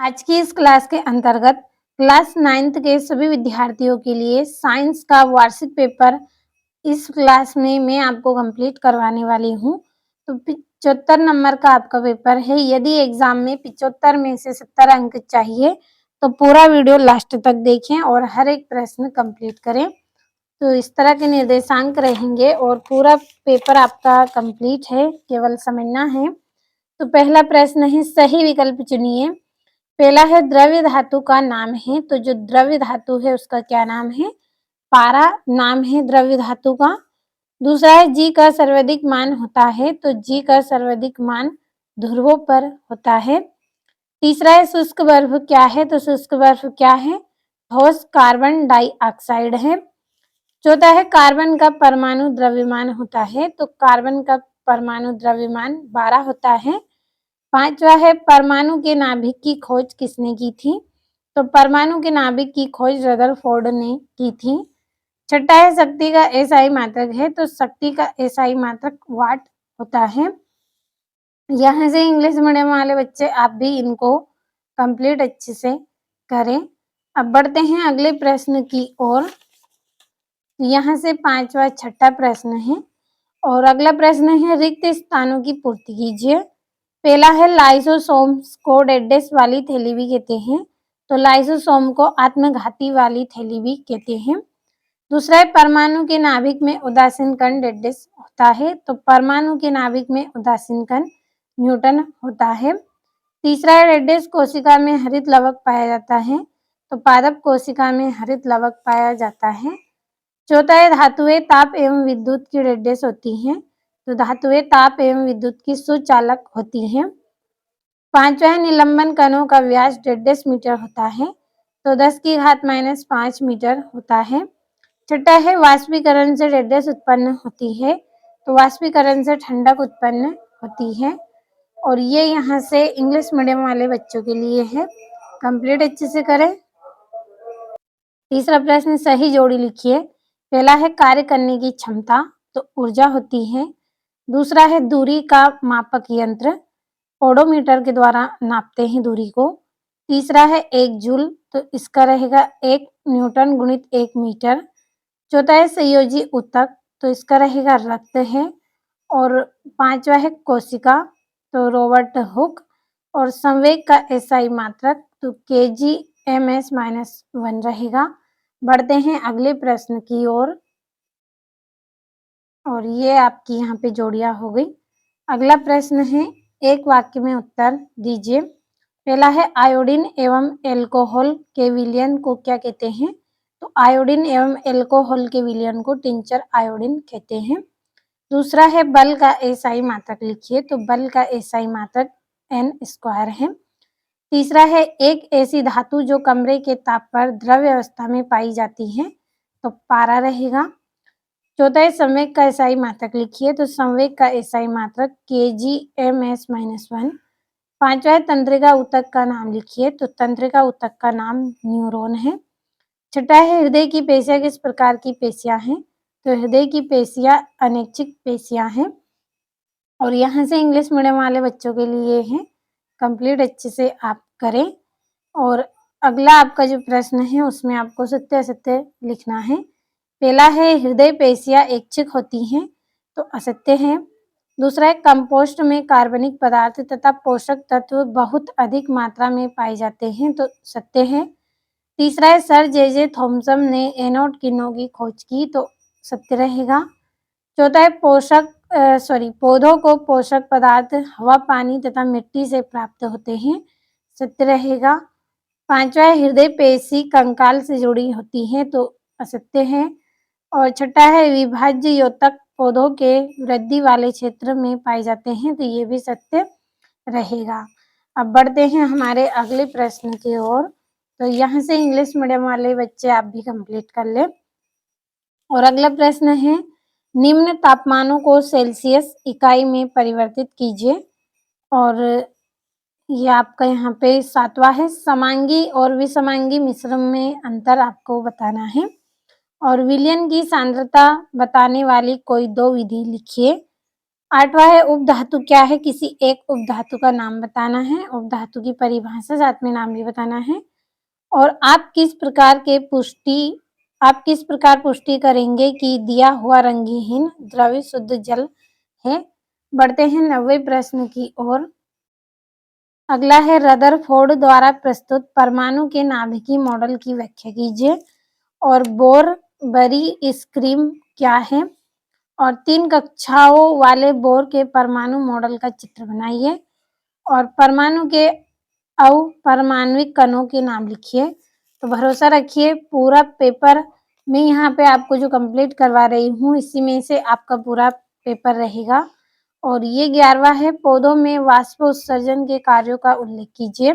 आज की इस क्लास के अंतर्गत क्लास 9th के सभी विद्यार्थियों के लिए साइंस का वार्षिक पेपर इस क्लास में मैं आपको कंप्लीट करवाने वाली हूँ। तो 75 नंबर का आपका पेपर है। यदि एग्जाम में 75 में से 70 अंक चाहिए तो पूरा वीडियो लास्ट तक देखें और हर एक प्रश्न कंप्लीट करें। तो इस तरह के निर्देशांक रहेंगे और पूरा पेपर आपका कंप्लीट है, केवल समझना है। तो पहला प्रश्न है, सही विकल्प चुनिए। पहला है द्रव्य धातु का नाम है, तो जो द्रव्य धातु है उसका क्या नाम है? पारा नाम है द्रव्य धातु का। दूसरा है जी का सर्वाधिक मान होता है, तो जी का सर्वाधिक मान ध्रुवों पर होता है। तीसरा है शुष्क बर्फ क्या है, तो शुष्क बर्फ क्या है? ठोस कार्बन डाइऑक्साइड है। चौथा है कार्बन का परमाणु द्रव्यमान होता है, तो कार्बन का परमाणु द्रव्यमान 12 होता है। पांचवा है परमाणु के नाभिक की खोज किसने की थी? तो परमाणु के नाभिक की खोज रदरफोर्ड ने की थी। छठा है शक्ति का एसआई मात्रक है, तो शक्ति का एसआई मात्रक वाट होता है। यहाँ से इंग्लिश मीडियम वाले बच्चे आप भी इनको कंप्लीट अच्छे से करें। अब बढ़ते हैं अगले प्रश्न की ओर। यहाँ से पांचवा छठा प्रश्न है और अगला प्रश्न है रिक्त स्थानों की पूर्ति कीजिए। पहला है लाइसोसोम्स को डेडेस वाली थैली भी कहते हैं, तो लाइसोसोम को आत्मघाती वाली थैली भी कहते हैं। दूसरा है परमाणु के नाभिक में उदासीन कण डेडेस होता है, तो परमाणु के नाभिक में उदासीन कण न्यूटन होता है। तीसरा है डेडेस कोशिका में हरित लवक पाया जाता है, तो पादप कोशिका में हरित लवक पाया जाता है। चौथा है धातुएं ताप एवं विद्युत की डेडेस होती हैं, तो धातुएं ताप एवं विद्युत की सुचालक होती हैं। पांचवा है निलंबन कणों का व्यास 1.5 मीटर होता है, तो 10 की घात -5 मीटर होता है। छठा है वाष्पीकरण से डेडेस उत्पन्न होती है, तो वाष्पीकरण से ठंडक उत्पन्न होती है। और ये यहाँ से इंग्लिश मीडियम वाले बच्चों के लिए है, कंप्लीट अच्छे से करें। तीसरा प्रश्न सही जोड़ी लिखिए। पहला है कार्य करने की क्षमता, तो ऊर्जा होती है। दूसरा है दूरी का मापक यंत्र, ओडोमीटर के द्वारा नापते हैं दूरी को। तीसरा है 1 जूल, तो इसका रहेगा 1 न्यूटन गुणित 1 मीटर। चौथा है संयोजी ऊतक, तो इसका रहेगा रक्त है। और पांचवा है कोशिका, तो रॉबर्ट हुक। और संवेग का एसआई मात्रक, तो kg/-1 रहेगा। बढ़ते हैं अगले प्रश्न की ओर और ये आपकी यहाँ पे जोड़ियां हो गई। अगला प्रश्न है एक वाक्य में उत्तर दीजिए। पहला है आयोडीन एवं एल्कोहल के विलयन को क्या कहते हैं? तो आयोडीन एवं एल्कोहल के विलयन को टिंचर आयोडीन कहते हैं। दूसरा है बल का एसआई मात्रक लिखिए, तो बल का एसआई मात्रक n² है। तीसरा है एक ऐसी धातु जो कमरे के ताप पर द्रव्य अवस्था में पाई जाती है, तो पारा रहेगा। चौथा है संवेग का एसआई मात्रक लिखिए, तो संवेग का एसआई मात्रक kg/-1। पांचवा है तंत्रिका ऊतक का नाम लिखिए, तो तंत्रिका ऊतक का नाम न्यूरॉन है। छठा है हृदय की पेशियां किस प्रकार की पेशियां हैं? तो हृदय की पेशियां अनैच्छिक पेशियां हैं। और यहाँ से इंग्लिश मीडियम वाले बच्चों के लिए है, कंप्लीट अच्छे से आप करें। और अगला आपका जो प्रश्न है उसमें आपको सत्य असत्य लिखना है। पहला है हृदय पेशियां ऐच्छिक होती हैं, तो असत्य है। दूसरा है कंपोस्ट में कार्बनिक पदार्थ तथा पोषक तत्व बहुत अधिक मात्रा में पाए जाते हैं, तो सत्य है। तीसरा है सर जे थॉमसन ने एनोड किरणों की खोज की, तो सत्य रहेगा। चौथा है पौधों को पोषक पदार्थ हवा, पानी तथा मिट्टी से प्राप्त होते हैं, सत्य रहेगा। पांचवा है हृदय पेशी कंकाल से जुड़ी होती है, तो असत्य है। और छठा है विभाज्य योतक पौधों के वृद्धि वाले क्षेत्र में पाए जाते हैं, तो ये भी सत्य रहेगा। अब बढ़ते हैं हमारे अगले प्रश्न की ओर। तो यहाँ से इंग्लिश मीडियम वाले बच्चे आप भी कंप्लीट कर ले। और अगला प्रश्न है निम्न तापमानों को सेल्सियस इकाई में परिवर्तित कीजिए। और ये आपका यहाँ पे सातवां है समांगी और विसमांगी मिश्रण में अंतर आपको बताना है। और विलयन की सांद्रता बताने वाली कोई 2 विधि लिखिए। 8वां है उपधातु क्या है? किसी एक उपधातु का नाम बताना है, उपधातु की परिभाषा साथ में नाम भी बताना है। और आप किस प्रकार पुष्टि करेंगे कि दिया हुआ रंगहीन द्रव्य शुद्ध जल है? बढ़ते हैं 90वें प्रश्न की ओर। अगला है रदरफोर्ड द्वारा प्रस्तुत परमाणु के नाभिकीय मॉडल की व्याख्या कीजिए। और बोर बरी स्क्रीम क्या है? और 3 कक्षाओं वाले बोर के परमाणु मॉडल का चित्र बनाइए। और परमाणु के अपरमाणविक कणों के नाम लिखिए। तो भरोसा रखिए पूरा पेपर मैं यहाँ पे आपको जो कंप्लीट करवा रही हूँ इसी में से आपका पूरा पेपर रहेगा। और ये 11वां है पौधों में वाष्प उत्सर्जन के कार्यों का उल्लेख कीजिए।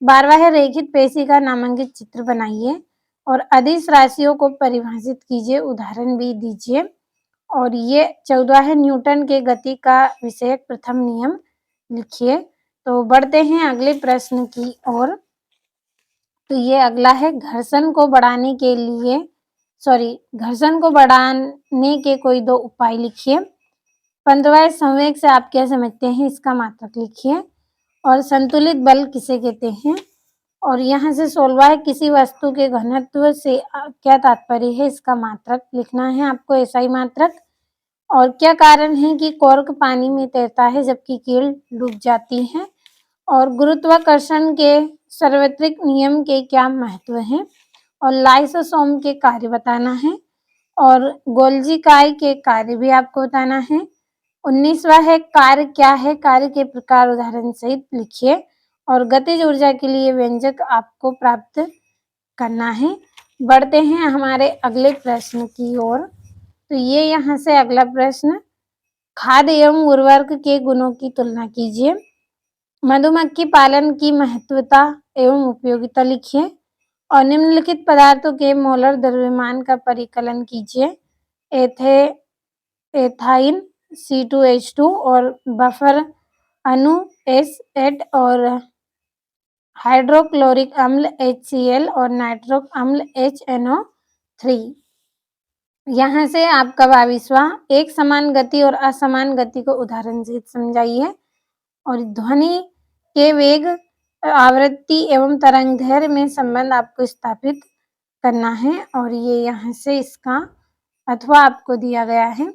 12वां है रेखित पेशी का नामांकित चित्र बनाइए। और अदिश राशियों को परिभाषित कीजिए, उदाहरण भी दीजिए। और ये 14वां है न्यूटन के गति का विषयक प्रथम नियम लिखिए। तो बढ़ते हैं अगले प्रश्न की ओर। तो ये अगला है घर्षण को बढ़ाने के कोई 2 उपाय लिखिए। 15वां संवेग से आप क्या समझते हैं, इसका मात्रक लिखिए। और संतुलित बल किसे कहते हैं? और यहाँ से 16वां है किसी वस्तु के घनत्व से क्या तात्पर्य है, इसका मात्रक लिखना है आपको, एसआई मात्रक। और क्या कारण है कि कॉर्क पानी में तैरता है जबकि कील डूब जाती है? और गुरुत्वाकर्षण के सार्वत्रिक नियम के क्या महत्व हैं? और लाइसोसोम के कार्य बताना है। और गोल्जी काय के कार्य भी आपको बताना है। 19वां है कार्य क्या है, कार्य के प्रकार उदाहरण सहित लिखिए। और गतिज ऊर्जा के लिए व्यंजक आपको प्राप्त करना है। बढ़ते हैं हमारे अगले प्रश्न की ओर। तो ये यहाँ से अगला प्रश्न, खाद्य एवं उर्वरक के गुणों की तुलना कीजिए। मधुमक्खी पालन की महत्वता एवं उपयोगिता लिखिए। और निम्नलिखित पदार्थों के मोलर द्रव्यमान का परिकलन कीजिए। एथाइन C2H2 और बफर अणु S8 और हाइड्रोक्लोरिक अम्ल HCl और नाइट्रिक अम्ल HNO3। यहाँ से आपका 22वां, एक समान गति और असमान गति को उदाहरण से समझाइए। और ध्वनि के वेग, आवृत्ति एवं तरंग दैर्घ्य में संबंध आपको स्थापित करना है। और ये यहाँ से इसका अथवा आपको दिया गया है।